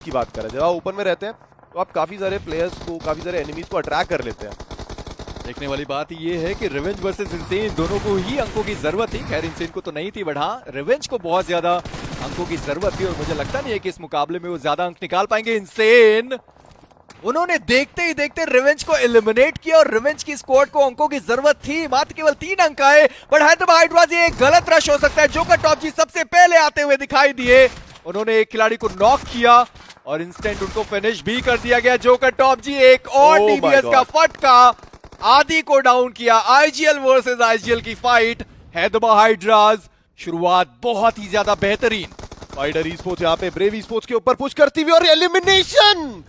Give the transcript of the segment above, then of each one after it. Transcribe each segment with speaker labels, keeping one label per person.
Speaker 1: की बात करें, जब आप ओपन में रहते हैं तो आप काफी सारे प्लेयर्स को, काफी सारे एनिमीज को अट्रैक्ट कर लेते हैं।
Speaker 2: देखने वाली बात ये है कि रिवेंज वर्सेस इंसेन दोनों को ही अंकों की जरूरत थी। खैर इंसेन को तो नहीं थी, बट हाँ रिवेंज को बहुत ज्यादा अंकों की जरूरत थी और मुझे लगता नहीं है कि इस मुकाबले में वो ज्यादा अंक निकाल पाएंगे। इंसेन उन्होंने देखते ही देखते रिवेंज को एलिमिनेट किया और रिवेंज की स्क्वाड को अंकों की जरूरत थी, मात्र केवल 3 अंक आए। बट हैदराबाद हाइड्राज ये एक गलत रश हो सकता है। जोकर टॉप जी सबसे पहले आते हुए दिखाई दिए, उन्होंने एक खिलाड़ी को नॉक किया और इंस्टेंट उनको फिनिश भी कर दिया गया। जोकर टॉप जी एक और
Speaker 1: Oh my
Speaker 2: टीबीएस का
Speaker 1: God.
Speaker 2: फटका, आदि को डाउन किया। आईजीएल वर्सेस आईजीएल की फाइट, हैदराबाद हाइड्राज शुरुआत बहुत ही ज्यादा बेहतरीन।
Speaker 1: स्पाइडर ई स्पोर्ट्स यहाँ पे ब्रेव ई स्पोर्ट्स के ऊपर पुश करती हुई और एलिमिनेशन,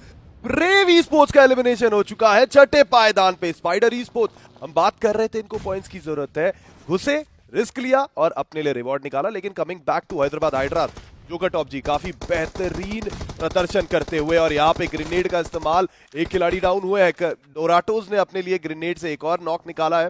Speaker 1: ब्रेव ई स्पोर्ट्स का एलिमिनेशन हो चुका है छठे पायदान पे। स्पाइडर ई स्पोर्ट्स, हम बात कर रहे थे इनको पॉइंट्स की जरूरत है, घुसे, रिस्क लिया और अपने लिए रिवॉर्ड निकाला। लेकिन coming back to Hyderabad Hydras, जोकर टॉप जी काफी बेहतरीन प्रदर्शन करते हुए और यहाँ पे ग्रेनेड का इस्तेमाल, एक खिलाड़ी डाउन हुए हैं। डोराटोज ने अपने लिए ग्रेनेड से एक और नॉक निकाला है।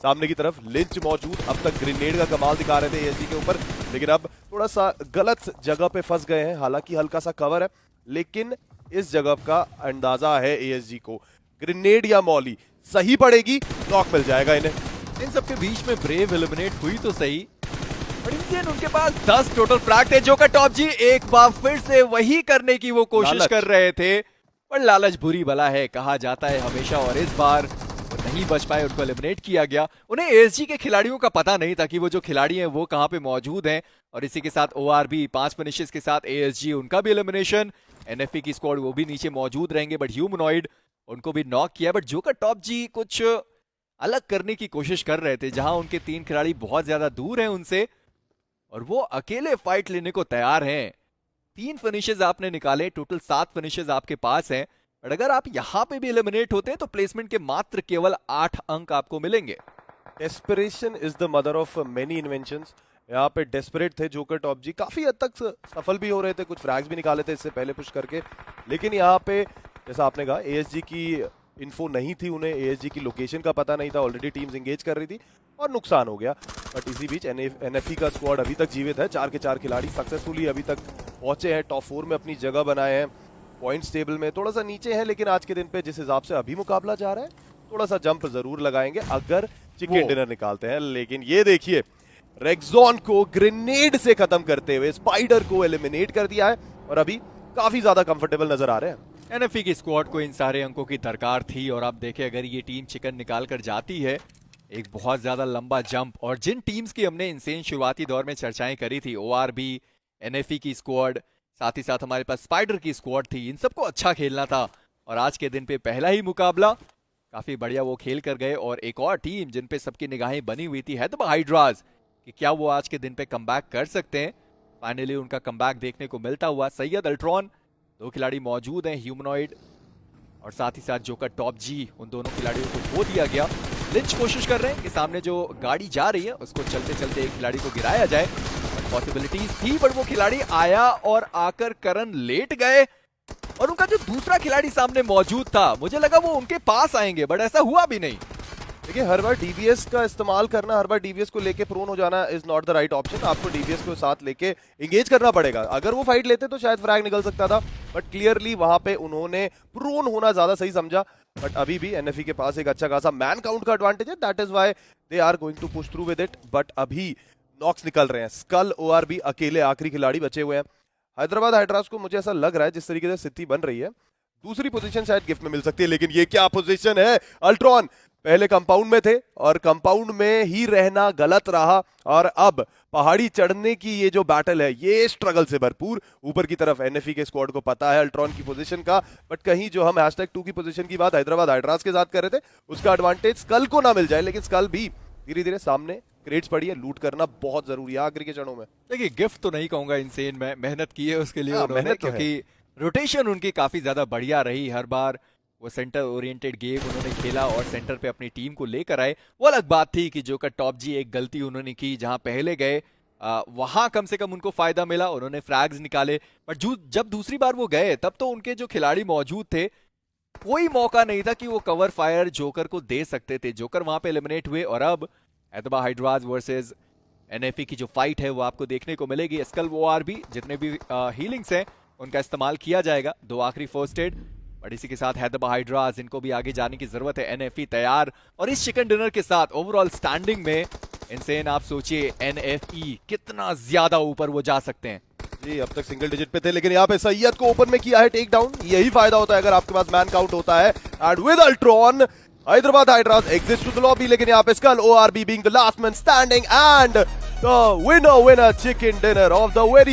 Speaker 1: सामने की तरफ लिंच मौजूद, अब तक ग्रेनेड का कमाल दिखा रहे थे एएसजी के ऊपर, लेकिन अब थोड़ा सा गलत जगह पे फंस गए हैं। हालांकि हल्का सा कवर है, लेकिन इस जगह का अंदाजा है एएसजी को, ग्रेनेड या मॉली सही पड़ेगी, नॉक मिल जाएगा इन्हें।
Speaker 2: इन सबके बीच में ब्रेव एलिमिनेट हुई तो सही, और इंसेन उनके पास 10 टोटल फ्रैग थे। जोकर टॉप जी एक बार फिर से वही करने की वो कोशिश
Speaker 1: लालच
Speaker 2: कर रहे थे, पर लालच बुरी बला है, कहा जाता है हमेशा, और इस बार वो नहीं बच पाए, उनको एलिमिनेट किया गया। उन्हें एएसजी के खिलाड़ियों का पता नहीं था कि वो जो खिलाड़ी हैं वो कहां पे मौजूद हैं, और इसी के साथ ओआरबी 5 फिनिशेस के साथ एएसजी, उनका भी एलिमिनेशन। एनएफई की स्क्वाड वो भी नीचे मौजूद रहेंगे, बट ह्यूमनॉइड उनको भी नॉक किया। बट जोकर टॉप जी कुछ अलग करने की कोशिश कर रहे थे, जहां उनके 3 खिलाड़ी बहुत ज्यादा दूर हैं उनसे और वो अकेले फाइट लेने को तैयार हैं। 3 फिनिशेस आपने निकाले, टोटल 7 फिनिशेस आपके पास हैं, और अगर आप यहां पे भी एलिमिनेट होते हैं तो प्लेसमेंट के मात्र केवल 8 अंक आपको मिलेंगे।
Speaker 1: Desperation is the mother of many inventions. यहाँ पे डेस्परेट थे जोकर टॉप जी, काफी हद तक सफल भी हो रहे थे, कुछ फ्रैग्स भी निकाले थे इससे पहले पुश करके। लेकिन यहाँ पे जैसा आपने कहा, एएसजी की इन्फो नहीं थी, उन्हें एएसजी की लोकेशन का पता नहीं था, ऑलरेडी टीम्स एंगेज कर रही थी और नुकसान हो गया। बट इसी बीच एनएफई का स्क्वाड अभी तक जीवित है, 4 के 4 खिलाड़ी सक्सेसफुली अभी तक पहुंचे हैं, टॉप 4 में अपनी जगह बनाए हैं। पॉइंट्स टेबल में थोड़ा सा नीचे है, लेकिन आज के दिन पे जिस हिसाब से अभी मुकाबला जा रहा है, थोड़ा सा जंप जरूर लगाएंगे अगर चिकन डिनर निकालते हैं। लेकिन ये देखिए, रेक्सॉन को ग्रेनेड से खत्म करते हुए स्पाइडर को एलिमिनेट कर दिया है और अभी काफी ज्यादा कंफर्टेबल नजर आ रहे हैं।
Speaker 2: एनएफई की स्क्वाड को इन सारे अंकों की दरकार थी, और आप देखें अगर ये टीम चिकन निकाल कर जाती है, एक बहुत ज्यादा लंबा जंप, और जिन टीम्स की हमने इंसेन शुरुआती दौर में चर्चाएं करी थी, ओआरबी, एनएफई की स्क्वाड, साथ ही साथ हमारे पास स्पाइडर की स्क्वाड थी, इन सबको अच्छा खेलना था। और आज के दिन पे पहला ही मुकाबला काफी बढ़िया वो खेल कर गए, और एक और टीम जिन पे सबकी निगाहें बनी हुई थी, हैदराबाद हाइड्राज, कि क्या वो आज के दिन पे कमबैक कर सकते हैं। फाइनली उनका कमबैक देखने को मिलता हुआ। सैयद अल्ट्रॉन, 2 खिलाड़ी मौजूद हैं, ह्यूमनॉइड और साथ ही साथ जोकर टॉप जी, उन दोनों खिलाड़ियों को खो दिया गया। लिंच कोशिश कर रहे हैं कि सामने जो गाड़ी जा रही है उसको चलते चलते एक खिलाड़ी को गिराया जाए, पॉसिबिलिटीज थी, बट वो खिलाड़ी आया और आकर करन लेट गए, और उनका जो दूसरा खिलाड़ी सामने मौजूद था, मुझे लगा वो उनके पास आएंगे, बट ऐसा हुआ भी नहीं।
Speaker 1: देखिए, हर बार डीबीएस का इस्तेमाल करना, हर बार डीबीएस को लेके प्रोन हो जाना is not the right option. आपको डीबीएस को साथ लेके एंगेज करना पड़ेगा। अगर वो फाइट लेते तो शायद फ्रैग निकल सकता था, बट क्लियरली वहां पे उन्होंने प्रोन होना ज्यादा सही समझा। बट अभी भी एनएफई के पास एक अच्छा खासा मैन काउंट का एडवांटेज है, that is why they are going to push through with it. But अभी नॉक्स निकल रहे हैं, स्कल, ओआरबी अकेले आखिरी खिलाड़ी बचे हुए हैं। हैदराबाद हाइड्राज को मुझे ऐसा लग रहा है, जिस तरीके से स्थिति बन रही है, दूसरी पोजीशन शायद गिफ्ट में मिल सकती है। लेकिन ये क्या पोजीशन है, अल्ट्रॉन पहले कंपाउंड में थे और कंपाउंड में ही रहना गलत रहा, और अब पहाड़ी चढ़ने की ये जो बैटल है, ये स्ट्रगल से भरपूर। ऊपर की तरफ एनएफई के स्क्वाड को पता है अल्ट्रॉन की पोजीशन का, बट कहीं जो हम #2 की पोजीशन की बात हैदराबाद हाइड्राज के साथ कर रहे थे, उसका एडवांटेज स्कल को ना मिल जाए। लेकिन स्कल भी धीरे धीरे सामने, क्रेट्स पड़ी है, लूट करना बहुत जरूरी है आखिरी के क्षणों में।
Speaker 2: देखिए, गिफ्ट तो नहीं कहूंगा इंसेन में, मेहनत की है उसके लिए उन्होंने,
Speaker 1: मेहनत तो है।
Speaker 2: क्योंकि रोटेशन उनकी काफी ज्यादा बढ़िया रही। हर बार वो सेंटर ओरिएंटेड गेम उन्होंने खेला और सेंटर पे अपनी टीम को लेकर आए। वो अलग बात थी कि जोकर टॉप जी एक गलती उन्होंने की, जहां पहले गए वहां कम से कम उनको फायदा मिला, उन्होंने फ्रैग्स निकाले, बट जब दूसरी बार वो गए तब तो उनके जो खिलाड़ी मौजूद थे, कोई मौका नहीं था कि वो कवर फायर जोकर को दे सकते थे। जोकर वहां पे एलिमिनेट हुए, और अब हैदराबाद हाइड्राज वर्सेस एनएफई की जो फाइट है वो आपको देखने को मिलेगी। स्कल ओआरबी जितने भी हीलिंग्स हैं उनका इस्तेमाल किया जाएगा। 2 आखिरी फर्स्ट एड, बट इसी के साथ हैदराबाद हाइड्रास, इनको भी आगे जाने की जरूरत है। एनएफई तैयार, और इस चिकन डिनर के साथ ओवरऑल स्टैंडिंग में इनसेन, आप सोचिए एनएफई कितना ज्यादा ऊपर वो जा सकते हैं।
Speaker 1: जी, अब तक सिंगल डिजिट पे थे, लेकिन यहाँ पे सैयद को ओपन में किया है टेक डाउन। यही फायदा होता है अगर आपके पास मैन काउंट होता है। And with Ultron, Hyderabad Hydras exit to the lobby, लेकिन यहाँ पे skull O R B being the last man standing and the winner chicken dinner of the very